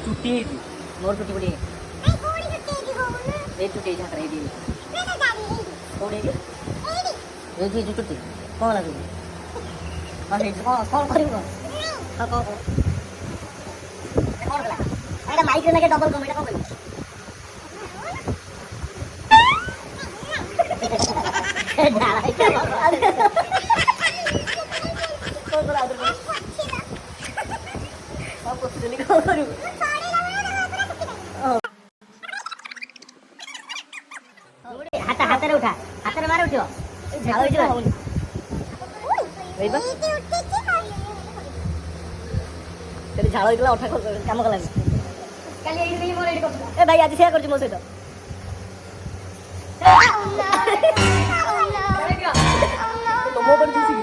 चुट्टी मोर चुट्टी बड़ी ये चुट्टी जा रही थी कौन है ये जी चुट्टी कौन है हां ये कौन करेगा हां कौन कला एटा माइक रे लगे डबल कम एटा कौन हाथ हाथ रे उठा हाथ रे मारे उठियो झाळ उठियो एइबा तेरे झाळ उठला उठा काम कला काली एइ नहीं मोर एडी कर ए भाई आज शेयर करछु मो सहित तो मो पर दिसी